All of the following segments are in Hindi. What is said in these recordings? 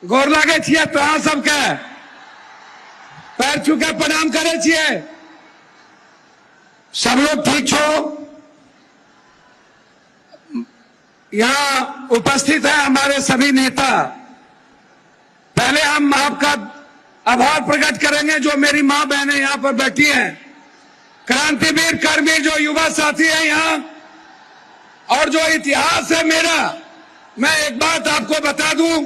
गोर लागे छिए तो सबके पैर छूके प्रणाम करे छिए। सब लोग ठीक छो। यहाँ उपस्थित है हमारे सभी नेता। पहले हम आपका आभार प्रकट करेंगे जो मेरी मां बहनें यहाँ पर बैठी हैं, क्रांतिवीर कर्मी जो युवा साथी है यहाँ, और जो इतिहास है मेरा। मैं एक बात आपको बता दूं,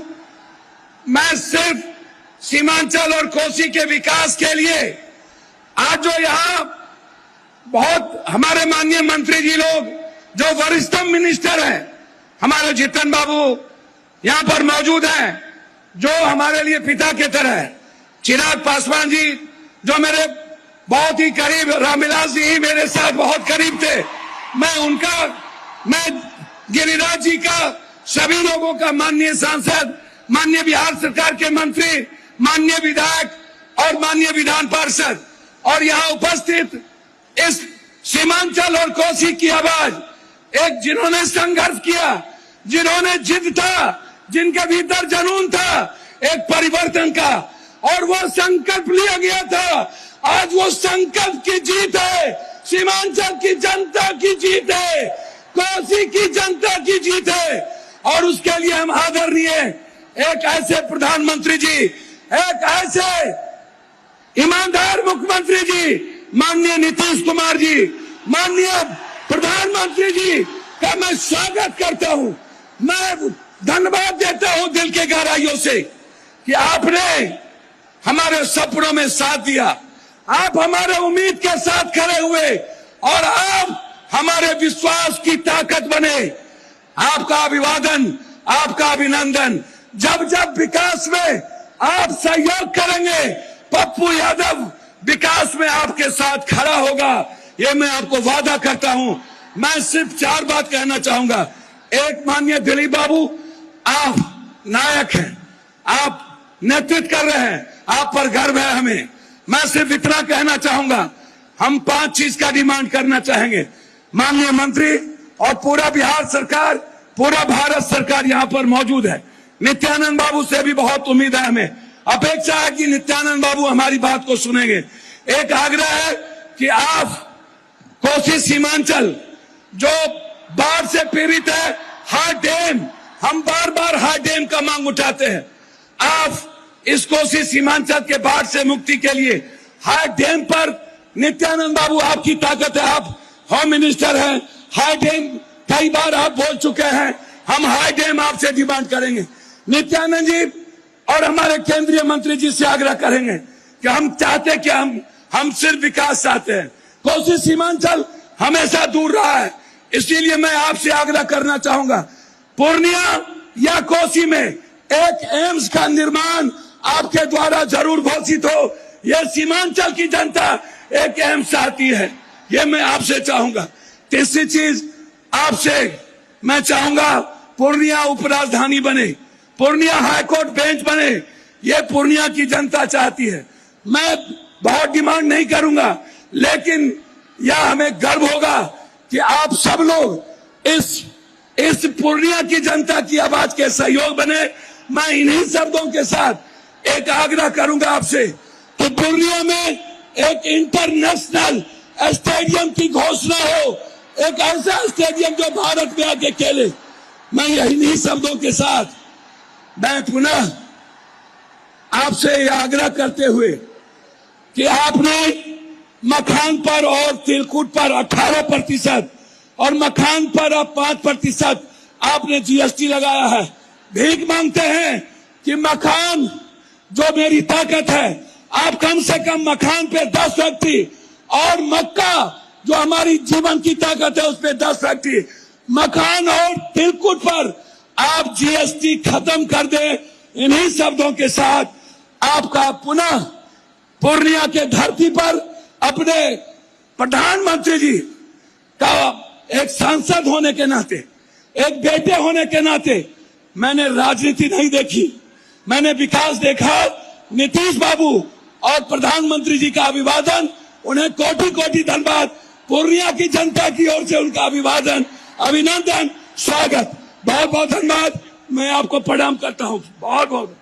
मैं सिर्फ सीमांचल और कोसी के विकास के लिए आज जो यहाँ बहुत हमारे माननीय मंत्री जी लोग जो वरिष्ठतम मिनिस्टर हैं, हमारे जीतन बाबू यहाँ पर मौजूद हैं जो हमारे लिए पिता की तरह है, चिराग पासवान जी जो मेरे बहुत ही करीब, रामविलास जी ही मेरे साथ बहुत करीब थे। मैं गिरिराज जी का, सभी लोगों का, माननीय सांसद, माननीय बिहार सरकार के मंत्री, माननीय विधायक और माननीय विधान पार्षद, और यहाँ उपस्थित इस सीमांचल और कोसी की आवाज, एक जिन्होंने संघर्ष किया, जिन्होंने जिद था, जिनके भीतर जुनून था एक परिवर्तन का, और वो संकल्प लिया गया था। आज वो संकल्प की जीत है, सीमांचल की जनता की जीत है, कोसी की जनता की जीत है। और उसके लिए हम आदरणीय एक ऐसे प्रधानमंत्री जी, एक ऐसे ईमानदार मुख्यमंत्री जी, माननीय नीतीश कुमार जी, माननीय प्रधानमंत्री जी का मैं स्वागत करता हूं। मैं धन्यवाद देता हूं दिल के गहराइयों से कि आपने हमारे सपनों में साथ दिया, आप हमारे उम्मीद के साथ खड़े हुए और आप हमारे विश्वास की ताकत बने। आपका अभिवादन, आपका अभिनंदन। जब जब विकास में आप सहयोग करेंगे, पप्पू यादव विकास में आपके साथ खड़ा होगा, ये मैं आपको वादा करता हूं। मैं सिर्फ 4 बात कहना चाहूंगा। एक, माननीय दिलीप बाबू, आप नायक हैं, आप नेतृत्व कर रहे हैं, आप पर गर्व है हमें। मैं सिर्फ इतना कहना चाहूंगा, हम 5 चीज का डिमांड करना चाहेंगे। माननीय मंत्री और पूरा बिहार सरकार, पूरा भारत सरकार यहाँ पर मौजूद है। नित्यानंद बाबू से भी बहुत उम्मीद है, हमें अपेक्षा है कि नित्यानंद बाबू हमारी बात को सुनेंगे। एक आग्रह है कि आप कोसी सीमांचल जो बाढ़ से पीड़ित है, हार्ड डैम, हम बार बार हार्ड डैम का मांग उठाते हैं। आप इस कोसी सीमांचल के बाढ़ से मुक्ति के लिए हार्ड डैम पर, नित्यानंद बाबू आपकी ताकत है, आप होम मिनिस्टर हैं, हार्ड डैम कई बार आप बोल चुके हैं, हम हार्ड डैम आपसे डिमांड करेंगे। नित्यानंद जी और हमारे केंद्रीय मंत्री जी से आग्रह करेंगे कि हम चाहते कि हम सिर्फ विकास चाहते हैं। कोसी सीमांचल हमेशा दूर रहा है, इसीलिए मैं आपसे आग्रह करना चाहूंगा, पूर्णिया या कोसी में एक एम्स का निर्माण आपके द्वारा जरूर घोषित हो। यह सीमांचल की जनता एक एम्स चाहती है, यह मैं आपसे चाहूंगा। तीसरी चीज आपसे मैं चाहूंगा, पूर्णिया उपराजधानी बने, पूर्णिया हाईकोर्ट बेंच बने, यह पूर्णिया की जनता चाहती है। मैं बहुत डिमांड नहीं करूंगा, लेकिन यह हमें गर्व होगा कि आप सब लोग इस पूर्णिया की जनता की आवाज के सहयोग बने। मैं इन्हीं शब्दों के साथ एक आग्रह करूंगा आपसे कि पूर्णिया में एक इंटरनेशनल स्टेडियम की घोषणा हो, एक ऐसा स्टेडियम जो भारत में आके खेले। मैं इन्हीं शब्दों के साथ मैं पुनः आपसे आग्रह करते हुए कि आपने मखान पर और तिलकुट पर 18% और मखान पर अब 5% आपने जीएसटी लगाया है। भीख मांगते हैं कि मखान जो मेरी ताकत है, आप कम से कम मखान पे 10 फैक्ट्री और मक्का जो हमारी जीवन की ताकत है उस पे 10 फैक्ट्री, मखान और तिलकुट पर आप जीएसटी खत्म कर दें। इन्हीं शब्दों के साथ आपका पुनः पूर्णिया के धरती पर अपने प्रधानमंत्री जी का एक सांसद होने के नाते, एक बेटे होने के नाते, मैंने राजनीति नहीं देखी, मैंने विकास देखा। नीतीश बाबू और प्रधानमंत्री जी का अभिवादन, उन्हें कोटि कोटि धन्यवाद। पूर्णिया की जनता की ओर से उनका अभिवादन, अभिनंदन, स्वागत। बहुत बहुत धन्यवाद। मैं आपको प्रणाम करता हूँ। बहुत बहुत